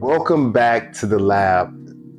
Welcome back to the lab.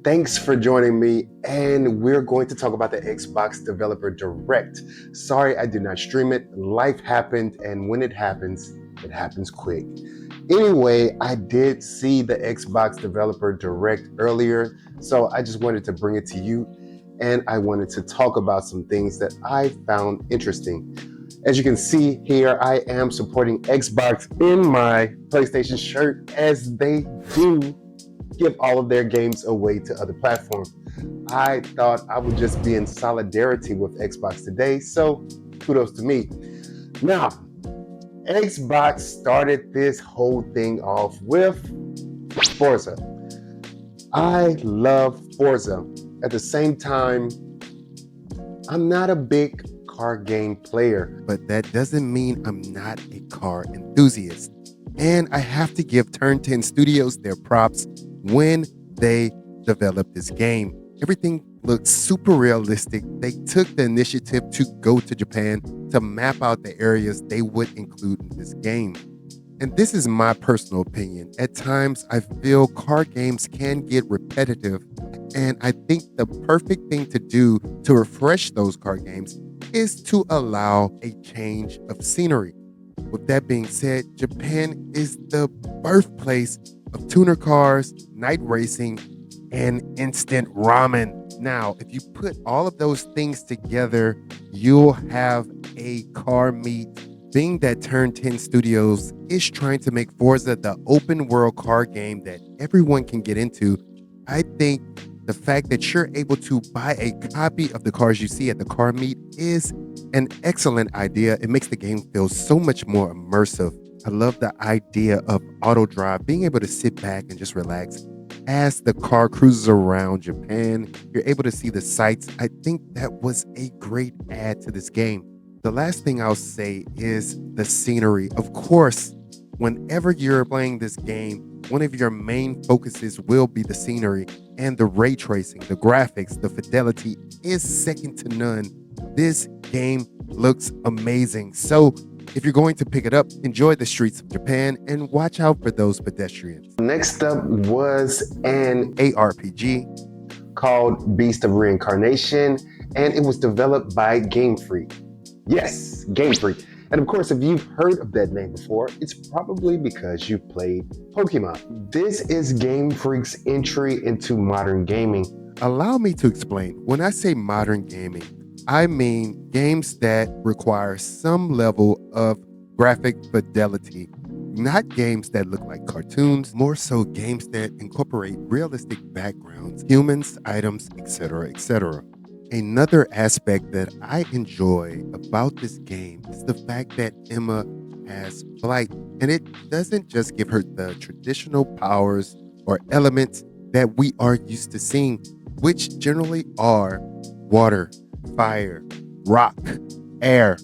Thanks for joining me, and we're going to talk about the Xbox Developer Direct. Sorry I did not stream it. Life happened, and when it happens quick. Anyway, I did see the Xbox Developer Direct earlier, so I just wanted to bring it to you, and I wanted to talk about some things that I found interesting. As you can see here, I am supporting Xbox in my PlayStation shirt, as they do give all of their games away to other platforms. I thought I would just be in solidarity with Xbox today, so kudos to me. Now, Xbox started this whole thing off with Forza. I love Forza. At the same time, I'm not a big car game player, but that doesn't mean I'm not a car enthusiast. And I have to give Turn 10 Studios their props when they developed this game. Everything looked super realistic. They took the initiative to go to Japan to map out the areas they would include in this game. And this is my personal opinion. At times, I feel car games can get repetitive, and I think the perfect thing to do to refresh those car games is to allow a change of scenery. With that being said, Japan is the birthplace of tuner cars, night racing, and instant ramen. Now, if you put all of those things together, you'll have a car meet. Being that Turn 10 Studios is trying to make Forza the open world car game that everyone can get into, I think the fact that you're able to buy a copy of the cars you see at the car meet is an excellent idea. It makes the game feel so much more immersive. I love the idea of auto drive, being able to sit back and just relax as the car cruises around Japan. You're able to see the sights. I think that was a great add to this game. The last thing I'll say is the scenery. Of course, whenever you're playing this game, one of your main focuses will be the scenery and the ray tracing, the graphics, the fidelity is second to none. This game looks amazing. So if you're going to pick it up, enjoy the streets of Japan and watch out for those pedestrians. Next up was an ARPG called Beast of Reincarnation, and it was developed by Game Freak. Yes, Game Freak. And of course, if you've heard of that name before, it's probably because you've played Pokemon. This is Game Freak's entry into modern gaming. Allow me to explain. When I say modern gaming, I mean games that require some level of graphic fidelity. Not games that look like cartoons, more so games that incorporate realistic backgrounds, humans, items, etc., etc. Another aspect that I enjoy about this game is the fact that Emma has flight, and it doesn't just give her the traditional powers or elements that we are used to seeing, which generally are water, fire, rock, air.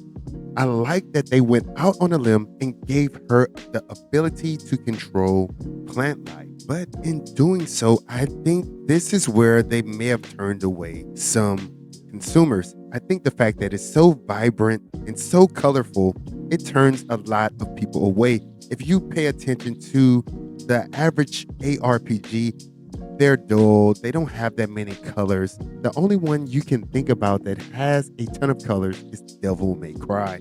I like that they went out on a limb and gave her the ability to control plant life. But in doing so, I think this is where they may have turned away some consumers. I think the fact that it's so vibrant and so colorful, it turns a lot of people away. If you pay attention to the average ARPG, they're dull. They don't have that many colors. The only one you can think about that has a ton of colors is Devil May Cry.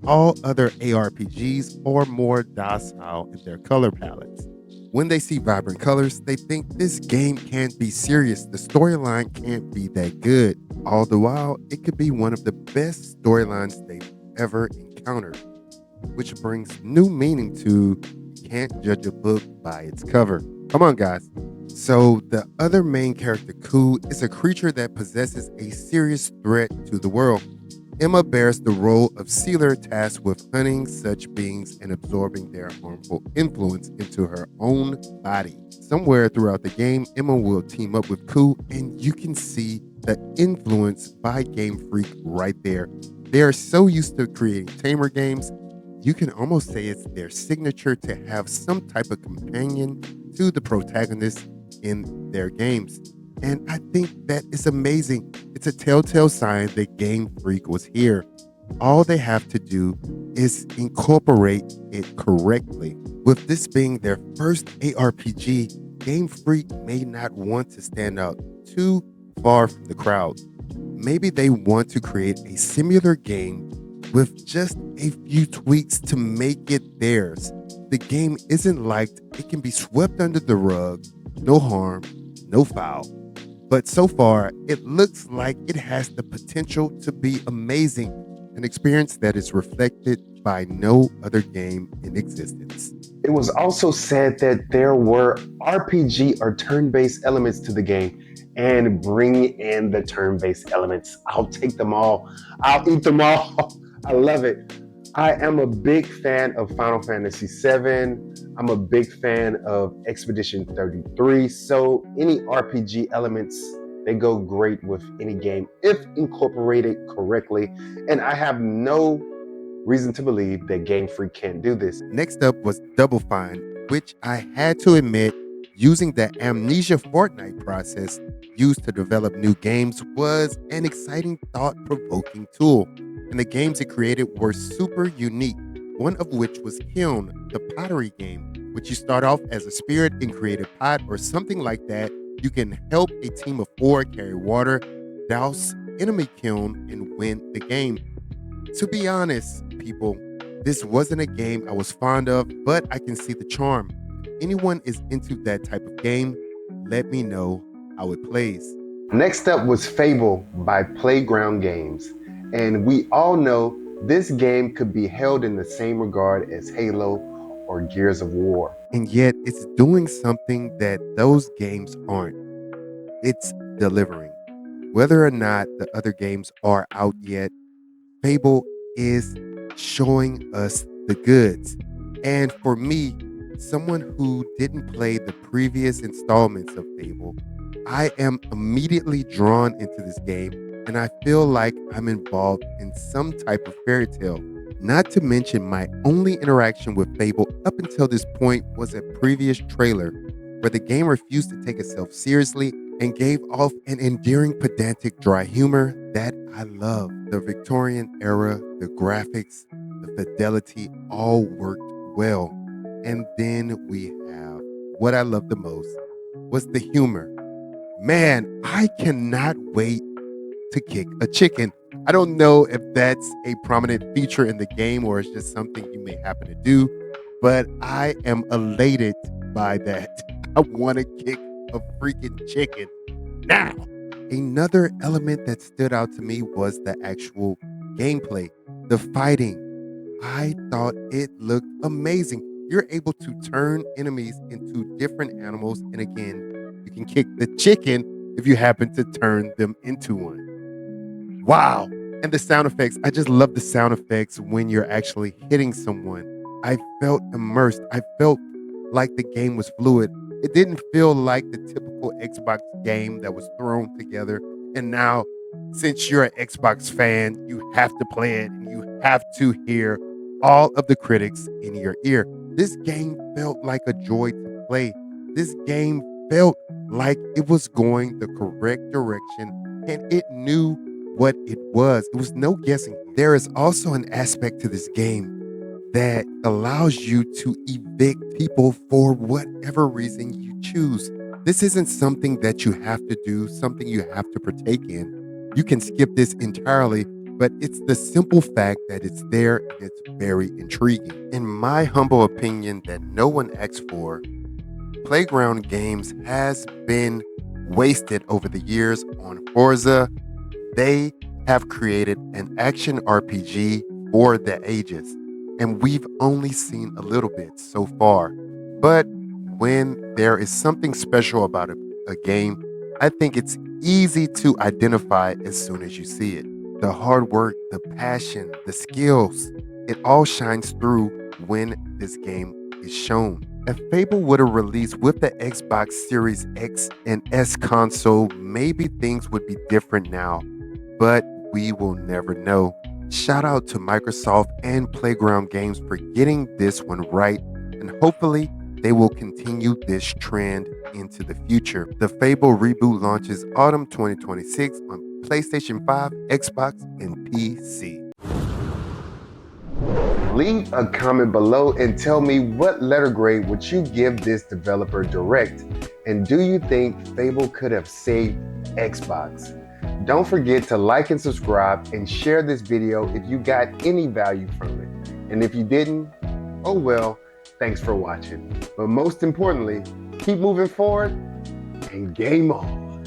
All other ARPGs are more docile in their color palettes. When they see vibrant colors, they think this game can't be serious. The storyline can't be that good. All the while, it could be one of the best storylines they've ever encountered, which brings new meaning to you can't judge a book by its cover. Come on, guys. So the other main character, Ku, is a creature that possesses a serious threat to the world. Emma bears the role of sealer tasked with hunting such beings and absorbing their harmful influence into her own body. Somewhere throughout the game, Emma will team up with Ku, and you can see the influence by Game Freak right there. They are so used to creating tamer games, you can almost say it's their signature to have some type of companion to the protagonist in their games. And I think that is amazing. It's a telltale sign that Game Freak was here. All they have to do is incorporate it correctly. With this being their first ARPG, Game Freak may not want to stand out too far from the crowd. Maybe they want to create a similar game with just a few tweaks to make it theirs. The game isn't liked, it can be swept under the rug, no harm, no foul. But so far, it looks like it has the potential to be amazing, an experience that is reflected by no other game in existence. It was also said that there were RPG or turn-based elements to the game, and bring in the turn-based elements. I'll take them all. I'll eat them all. I love it. I am a big fan of Final Fantasy VII. I'm a big fan of Expedition 33. So any RPG elements, they go great with any game if incorporated correctly. And I have no reason to believe that Game Freak can't do this. Next up was Double Fine, which I had to admit, using the Amnesia Fortnite process used to develop new games was an exciting, thought-provoking tool. And the games it created were super unique, one of which was Kiln, the pottery game, which you start off as a spirit and create a pot or something like that. You can help a team of 4 carry water, douse enemy kiln, and win the game. To be honest, people, this wasn't a game I was fond of, but I can see the charm. If anyone is into that type of game, let me know how it plays. Next up was FABLE by Playground Games. And we all know this game could be held in the same regard as Halo or Gears of War. And yet it's doing something that those games aren't. It's delivering. Whether or not the other games are out yet, FABLE is showing us the goods. And for me, someone who didn't play the previous installments of FABLE, I am immediately drawn into this game, and I feel like I'm involved in some type of fairy tale. Not to mention, my only interaction with FABLE up until this point was a previous trailer where the game refused to take itself seriously and gave off an endearing, pedantic, dry humor that I love. The Victorian era, the graphics, the fidelity all worked well. And then we have what I love the most was the humor. Man, I cannot wait to kick a chicken. I don't know if that's a prominent feature in the game or it's just something you may happen to do, but I am elated by that. I want to kick a freaking chicken now. Another element that stood out to me was the actual gameplay, the fighting. I thought it looked amazing. You're able to turn enemies into different animals, and again, you can kick the chicken if you happen to turn them into one. Wow. And the sound effects, I just love the sound effects when you're actually hitting someone. I felt immersed. I felt like the game was fluid. It didn't feel like the typical Xbox game that was thrown together. And now, since you're an Xbox fan, you have to play it and you have to hear all of the critics in your ear. This game felt like a joy to play. This game felt like it was going the correct direction and it knew what it was. It was no guessing. There is also an aspect to this game that allows you to evict people for whatever reason you choose. This isn't something that you have to do, something you have to partake in. You can skip this entirely, but it's the simple fact that it's there and it's very intriguing. In my humble opinion that no one asked for, Playground Games has been wasted over the years on Forza. They have created an action RPG for the ages, and we've only seen a little bit so far. But when there is something special about a game, I think it's easy to identify as soon as you see it. The hard work, the passion, the skills, it all shines through when this game is shown. If FABLE would have released with the Xbox Series X and S console, maybe things would be different now, but we will never know. Shout out to Microsoft and Playground Games for getting this one right, and hopefully they will continue this trend into the future. The FABLE reboot launches autumn 2026 on PlayStation 5, Xbox, and PC. Leave a comment below and tell me what letter grade would you give this developer direct, and do you think FABLE could have saved Xbox? Don't forget to like and subscribe and share this video if you got any value from it. And if you didn't, oh well, thanks for watching. But most importantly, keep moving forward and game on.